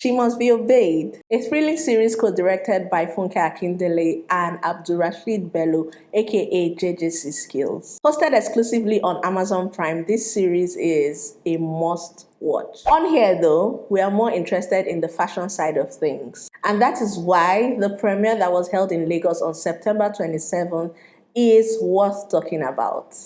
She Must Be Obeyed, a thrilling series co-directed by Funke Akindele and Abdulrasheed Bello, aka JJCSkillz. Hosted exclusively on Amazon Prime, this series is a must-watch. On here though, we are more interested in the fashion side of things. And that is why the premiere that was held in Lagos on September 27th is worth talking about.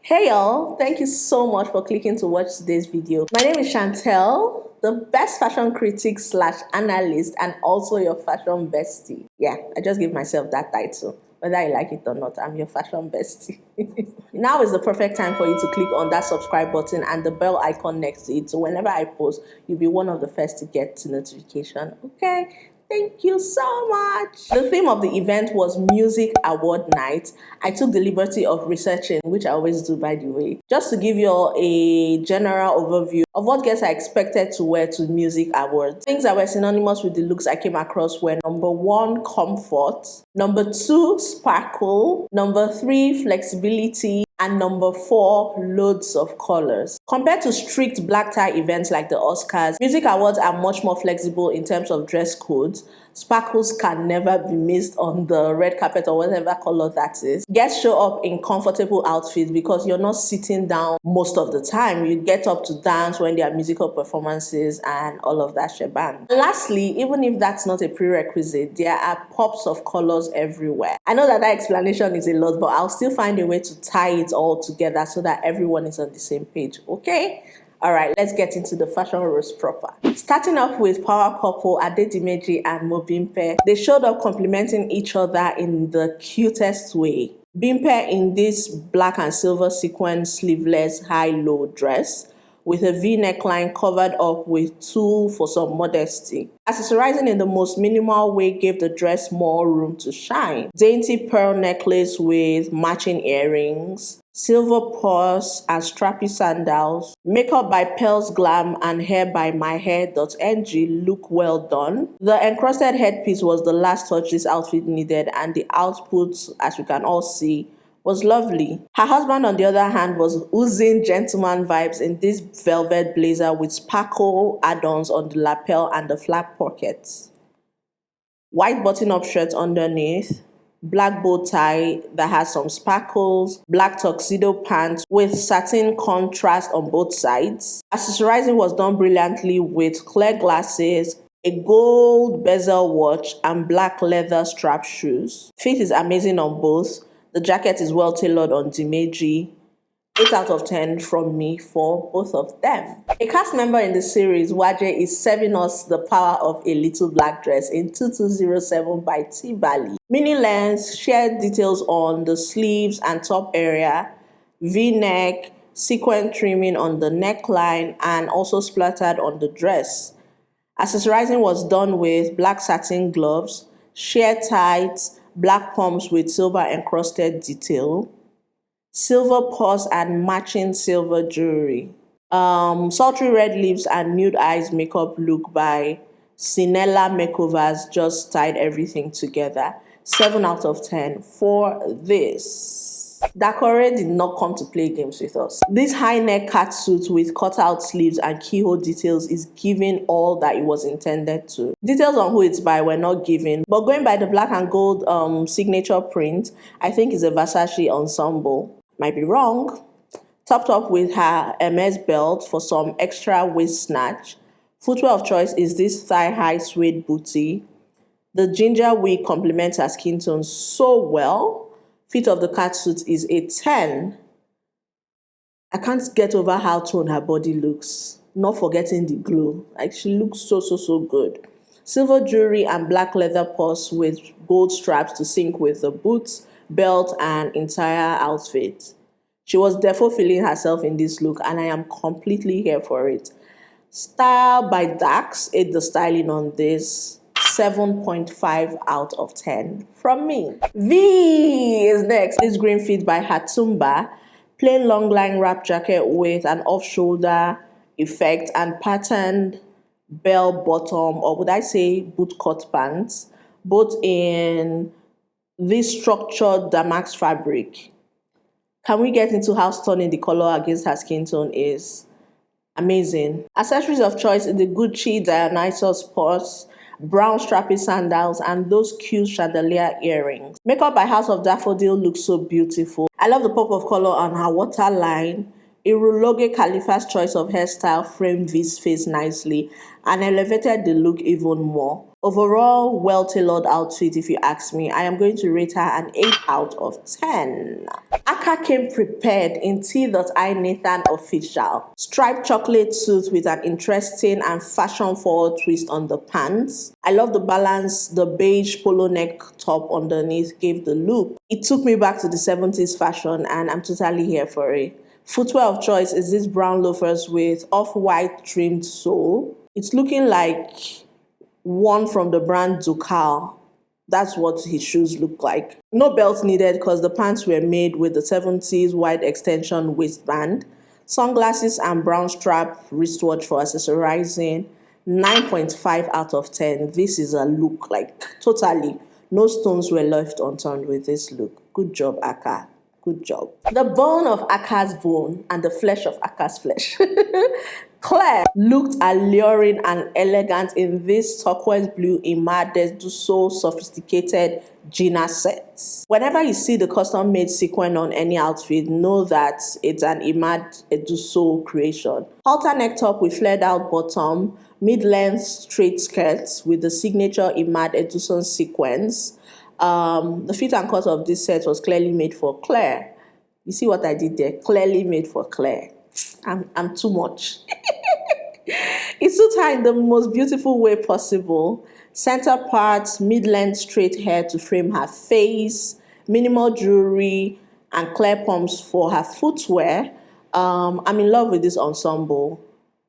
Hey y'all, thank you so much for clicking to watch today's video. My name is Chantel, the best fashion critic / analyst and also your fashion bestie. Yeah, I just gave myself that title. Whether I like it or not, I'm your fashion bestie. Now is the perfect time for you to click on that subscribe button and the bell icon next to it, so whenever I post, you'll be one of the first to get the notification, okay? Thank you so much. The theme of the event was Music Award Night. I took the liberty of researching, which I always do by the way, just to give you all a general overview of what guests are expected to wear to music awards. Things that were synonymous with the looks I came across were number 1, comfort, number 2, sparkle, number 3, flexibility, and number 4, loads of colors. Compared to strict black tie events like the Oscars, music awards are much more flexible in terms of dress codes. Sparkles can never be missed on the red carpet or whatever color that is. Guests show up in comfortable outfits because you're not sitting down most of the time. You get up to dance when there are musical performances and all of that shebang. Lastly, even if that's not a prerequisite, there are pops of colors everywhere. I know that explanation is a lot, but I'll still find a way to tie it all together so that everyone is on the same page, okay? Alright, let's get into the fashion roast proper. Starting off with power couple Adedimeji and Mobimpe, they showed up complimenting each other in the cutest way. Bimpe in this black and silver sequin sleeveless high-low dress with a V neckline covered up with tulle for some modesty. Accessorizing in the most minimal way gave the dress more room to shine. Dainty pearl necklace with matching earrings, silver purse and strappy sandals, makeup by Pearls Glam and hair by myhair.ng look well done. The encrusted headpiece was the last touch this outfit needed, and the output, as we can all see, was lovely. Her husband, on the other hand, was oozing gentleman vibes in this velvet blazer with sparkle add-ons on the lapel and the flap pockets. White button-up shirt underneath, black bow tie that has some sparkles, black tuxedo pants with satin contrast on both sides. Accessorizing was done brilliantly with clear glasses, a gold bezel watch, and black leather strap shoes. Fit is amazing on both. The jacket is well tailored on Dimeji. 8 out of 10 from me for both of them. A cast member in the series, Waje, is serving us the power of a little black dress in 2207 by T-Bali. Mini length, shared details on the sleeves and top area, V-neck, sequin trimming on the neckline, and also splattered on the dress. Accessorizing was done with black satin gloves, sheer tights, black pumps with silver encrusted detail, silver purse and matching silver jewelry. Sultry red lips and nude eyes makeup look by Sinella Makeovers just tied everything together. 7 out of 10 for this. Dakore did not come to play games with us. This high neck catsuit with cutout sleeves and keyhole details is giving all that it was intended to. Details on who it's by were not given, but going by the black and gold signature print, I think it's a Versace ensemble. Might be wrong. Topped up with her MS belt for some extra waist snatch. Footwear of choice is this thigh-high suede bootie. The ginger wig complements her skin tone so well. Fit of the catsuit is a 10. I can't get over how toned her body looks. Not forgetting the glow. Like, she looks so good. Silver jewelry and black leather purse with gold straps to sync with the boots, belt, and entire outfit. She was definitely feeling herself in this look, and I am completely here for it. Style by Dax ate the styling on this. 7.5 out of 10 from me. V is next. This green fit by Hertunba. Plain long line wrap jacket with an off-shoulder effect and patterned bell bottom, or would I say boot cut pants, both in this structured damask fabric. Can we get into how stunning the color against her skin tone is? Amazing. Accessories of choice in the Gucci Dionysus purse, brown strappy sandals, and those cute chandelier earrings. Makeup by House of Daffodil looks so beautiful. I love the pop of color on her waterline. Iruloge Khalifa's choice of hairstyle framed this face nicely and elevated the look even more. Overall, well-tailored outfit if you ask me. I am going to rate her an 8 out of 10. Akah came prepared in T.I Nathan official. Striped chocolate suit with an interesting and fashion-forward twist on the pants. I love the balance the beige polo neck top underneath gave the look. It took me back to the 70s fashion and I'm totally here for it. Footwear of choice is this brown loafers with off-white trimmed sole. It's looking like one from the brand Dakore. That's what his shoes look like. No belt needed because the pants were made with the 70s wide extension waistband. Sunglasses and brown strap wristwatch for accessorizing. 9.5 out of 10. This is a look like totally. No stones were left unturned with this look. Good job, Akah. Good job. The bone of Akah's bone and the flesh of Akah's flesh. Claire looked alluring and elegant in this turquoise blue Imad Eduso sophisticated Gina set. Whenever you see the custom-made sequin on any outfit, know that it's an Imad Eduso creation. Halter neck top with flared out bottom, mid-length straight skirts with the signature Imad Eduso sequence. The fit and cut of this set was clearly made for Claire. You see what I did there? Clearly made for Claire. I'm too much. It suits her in the most beautiful way possible. Center parts, mid-length straight hair to frame her face, minimal jewelry, and clear pumps for her footwear. I'm in love with this ensemble.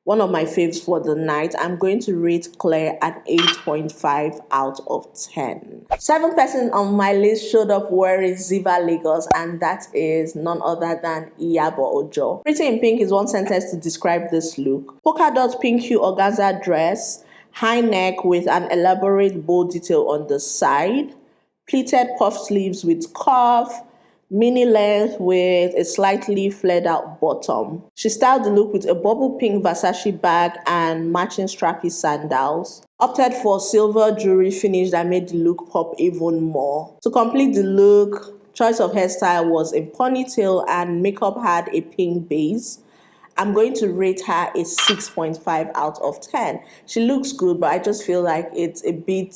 One of my faves for the night. I'm going to rate Claire at 8.5 out of 10. 7th person on my list showed up wearing Ziva Lagos, and that is none other than Iyabo Ojo. Pretty in pink is one sentence to describe this look. Polka dot pink hue organza dress, high neck with an elaborate bow detail on the side, pleated puff sleeves with cuff, mini length with a slightly flared out bottom. She styled the look with a bubble pink Versace bag and matching strappy sandals. Opted for silver jewelry finish that made the look pop even more. To complete the look, choice of hairstyle was a ponytail and makeup had a pink base. I'm going to rate her a 6.5 out of 10. She looks good, but I just feel like it's a bit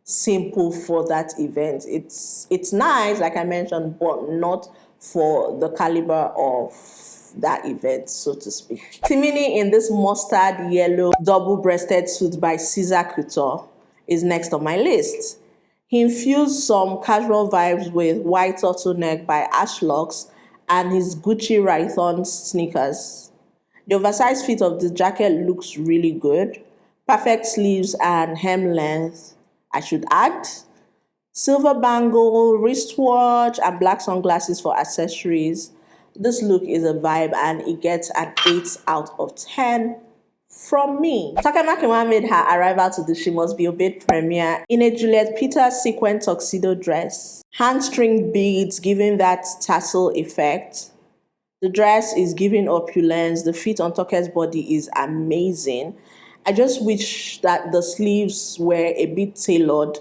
simple for that event. It's nice, like I mentioned, but not for the caliber of that event, so to speak. Timini in this mustard yellow double-breasted suit by Couture is next on my list. He infused some casual vibes with white turtleneck by Ashlocks and his Gucci Raython sneakers. The oversized fit of the jacket looks really good. Perfect sleeves and hem length, I should add. Silver bangle, wristwatch, and black sunglasses for accessories. This look is a vibe and it gets an 8 out of 10 from me. Toke Makinwa made her arrival to the She Must Be Obeyed premiere in a Julyet Peters sequin tuxedo dress. Handstring beads giving that tassel effect. The dress is giving opulence. The fit on Toke's body is amazing. I just wish that the sleeves were a bit tailored,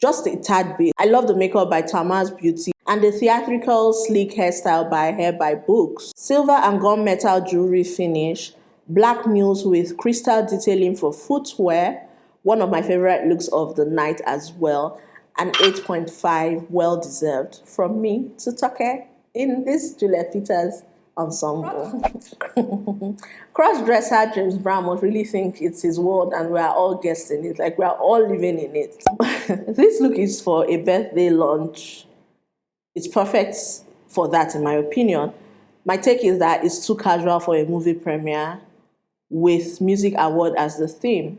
just a tad bit. I love the makeup by Tamas Beauty and the theatrical sleek hairstyle by Hair by Books. Silver and gunmetal jewelry finish, black mules with crystal detailing for footwear, one of my favorite looks of the night as well, and 8.5 well deserved from me to Toke in this Julyet Peters ensemble. Cross-dresser James Brown must really think it's his world and we are all guests in it, like we are all living in it. This look is for a birthday lunch. It's perfect for that in my opinion. My take is that it's too casual for a movie premiere with music award as the theme.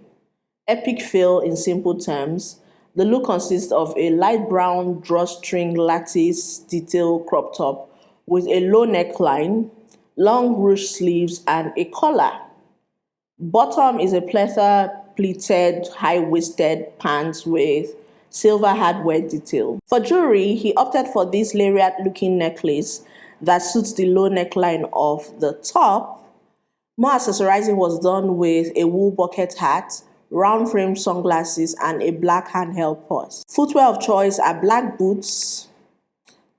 Epic fail in simple terms. The look consists of a light brown drawstring lattice detail crop top with a low neckline, long ruche sleeves, and a collar. Bottom is a pleated, high-waisted pants with silver hardware detail. For jewelry, he opted for this lariat-looking necklace that suits the low neckline of the top. More accessorizing was done with a wool bucket hat, round frame sunglasses, and a black handheld purse. Footwear of choice are black boots.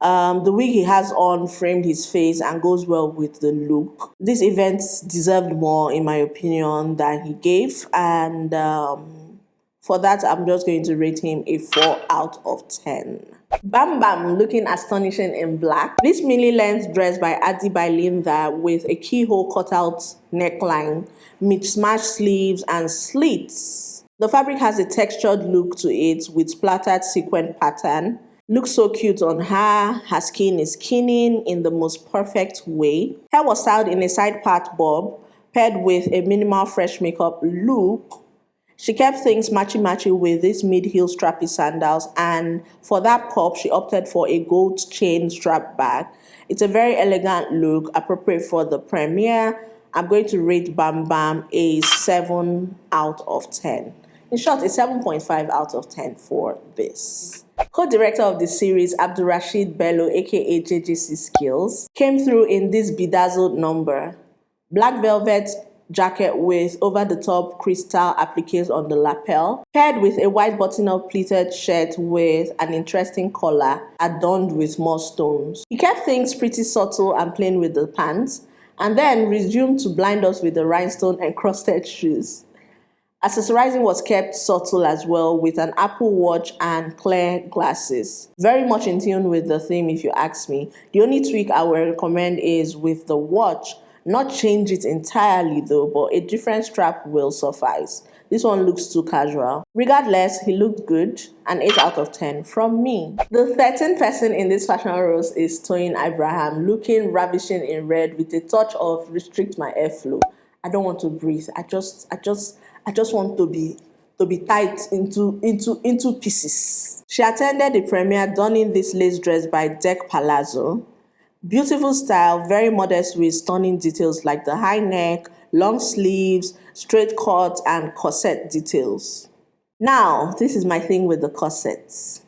The wig he has on framed his face and goes well with the look. This event deserved more, in my opinion, than he gave, and for that, I'm just going to rate him a 4 out of 10. Bam Bam looking astonishing in black. This mini length dress by Adybylinda with a keyhole cutout neckline, mismatched sleeves, and slits. The fabric has a textured look to it with splattered sequin pattern. Looks so cute on her. Her skin is skinning in the most perfect way. Hair was styled in a side part bob, paired with a minimal fresh makeup look. She kept things matchy-matchy with these mid-heel strappy sandals, and for that pop, she opted for a gold chain strap bag. It's a very elegant look, appropriate for the premiere. I'm going to rate Bam Bam a 7 out of 10. In short, a 7.5 out of 10 for this. Co-director of the series, Abdulrasheed Bello, aka JJCSkillz, came through in this bedazzled number. Black velvet jacket with over-the-top crystal appliques on the lapel, paired with a white button-up pleated shirt with an interesting collar adorned with more stones. He kept things pretty subtle and plain with the pants, and then resumed to blind us with the rhinestone encrusted shoes. Accessorizing was kept subtle as well, with an Apple Watch and clear glasses. Very much in tune with the theme, if you ask me. The only tweak I would recommend is with the watch. Not change it entirely though, but a different strap will suffice. This one looks too casual. Regardless, he looked good, an 8 out of 10 from me. The 13th person in this fashion roast is Toyin Abraham, looking ravishing in red with a touch of restrict my airflow. I don't want to breathe. I just want to be tied into pieces. She attended the premiere donning this lace dress by Palazzo. Beautiful style, very modest with stunning details like the high neck, long sleeves, straight cut, and corset details. Now, this is my thing with the corsets.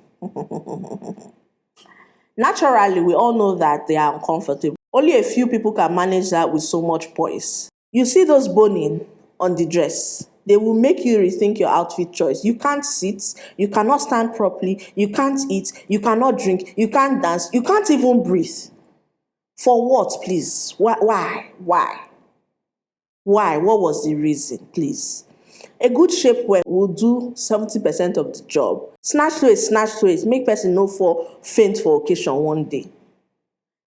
Naturally, we all know that they are uncomfortable. Only a few people can manage that with so much poise. You see those boning on the dress, they will make you rethink your outfit choice. You can't sit, you cannot stand properly, you can't eat, you cannot drink, you can't dance, you can't even breathe. For what, please? Why? What was the reason, please? A good shapewear will do 70% of the job. Snatch waist, make person no for faint for occasion one day.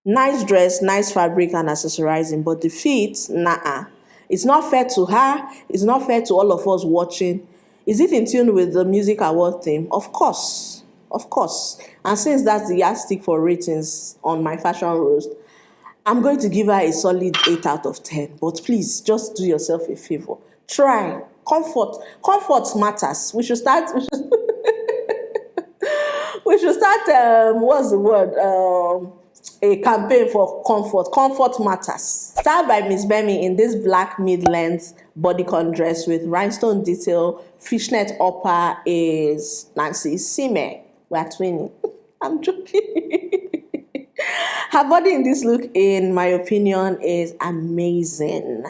Nice dress, nice fabric and accessorizing, but the fit, nah. It's not fair to her, it's not fair to all of us watching. Is it in tune with the music award theme? Of course. And since that's the yardstick for ratings on my fashion roast, I'm going to give her a solid 8 out of 10. But please, just do yourself a favor. Try. Comfort matters. We should start. What's the word? A campaign for comfort. Comfort matters. Styled by Miss Bemi in this black mid-length bodycon dress with rhinestone detail, fishnet upper is Nancy Isime. We're twinning. I'm joking. Her body in this look, in my opinion, is amazing.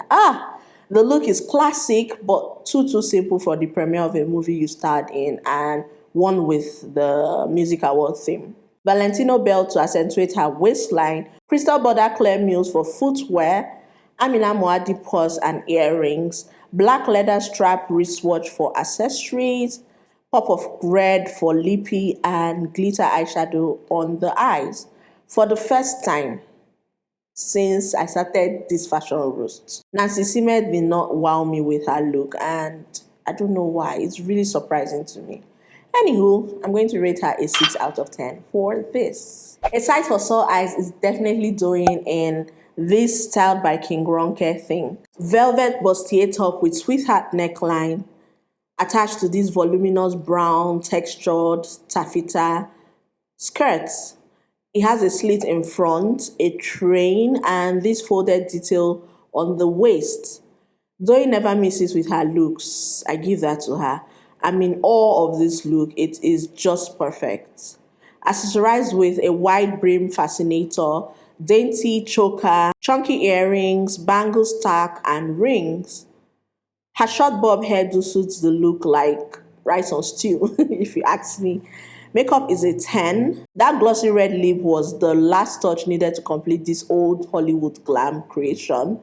The look is classic, but too simple for the premiere of a movie you starred in and one with the music award theme. Valentino belt to accentuate her waistline, crystal border clear mules for footwear, Amina Moadi purse and earrings, black leather strap wristwatch for accessories, pop of red for lippy, and glitter eyeshadow on the eyes. For the first time since I started this fashion roast, Nancy Isime did not wow me with her look, and I don't know why. It's really surprising to me. Anywho, I'm going to rate her a 6 out of 10 for this. A sight for sore eyes is definitely Doyin in this styled by King Ronke thing. Velvet bustier top with sweetheart neckline attached to this voluminous brown textured taffeta skirts. It has a slit in front, a train, and this folded detail on the waist. Doyin never misses with her looks. I give that to her. I'm in awe of this look. It is just perfect. Accessorized with a wide brim fascinator, dainty choker, chunky earrings, bangle stack, and rings. Her short bob hairdo suits the look like rice on stew, if you ask me. Makeup is a 10. That glossy red lip was the last touch needed to complete this old Hollywood glam creation.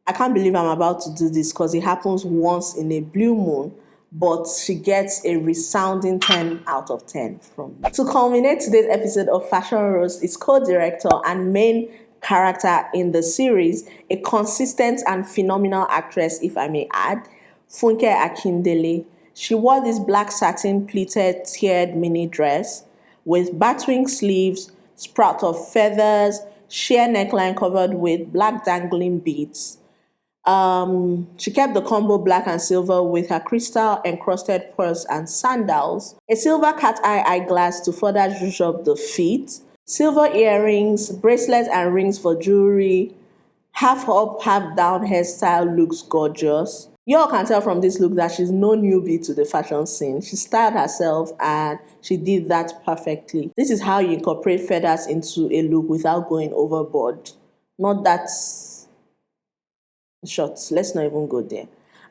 I can't believe I'm about to do this because it happens once in a blue moon, but she gets a resounding 10 out of 10 from me. To culminate today's episode of Fashion Roast is co-director and main character in the series, a consistent and phenomenal actress, if I may add, Funke Akindele. She wore this black satin pleated tiered mini dress with batwing sleeves, sprout of feathers, sheer neckline covered with black dangling beads. She kept the combo black and silver with her crystal encrusted purse and sandals, a silver cat eye eyeglass to further zhuzh up the feet, silver earrings, bracelets and rings for jewelry, half up, half down hairstyle looks gorgeous. You all can tell from this look that she's no newbie to the fashion scene. She styled herself and she did that perfectly. This is how you incorporate feathers into a look without going overboard. Not that short. Let's not even go there.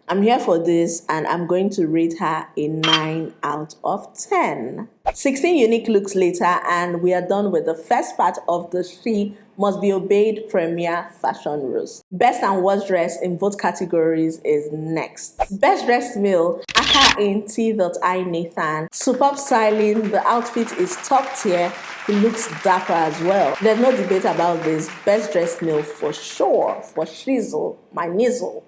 I'm here for this and I'm going to rate her a 9 out of 10. 16 unique looks later and we are done with the first part of the She Must Be Obeyed premiere fashion roast. Best and worst dressed in both categories is next. Best dressed male, Akah in T.I Nathan. Superb styling, the outfit is top tier, he looks dapper as well. There's no debate about this. Best dressed male for sure, for shizzle, my nizzle.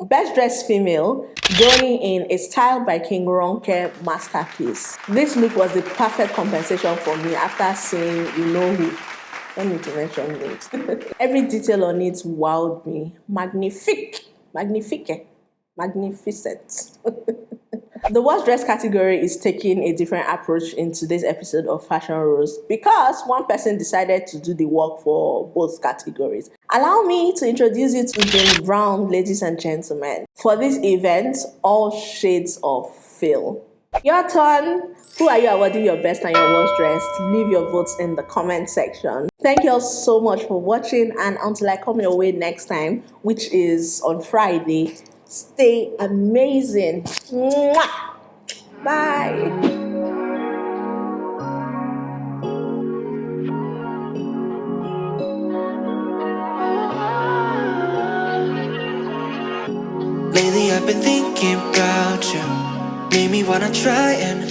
Best dressed female, Doyin in A Style by King Ronke masterpiece. This look was the perfect compensation for me after seeing You Know Who. Don't need to mention it. Every detail on it wowed me. Magnifique, magnifique, magnificent. The worst dress category is taking a different approach in today's episode of Fashion Roast because one person decided to do the work for both categories. Allow me to introduce you to James Brown, ladies and gentlemen. For this event, all shades of Phil. Your turn. Who are you awarding your best and your worst dressed? Leave your votes in the comment section. Thank you all so much for watching, and until I come your way next time, which is on Friday, stay amazing. Mwah! Bye. Lately I've been thinking about you. Made me wanna try and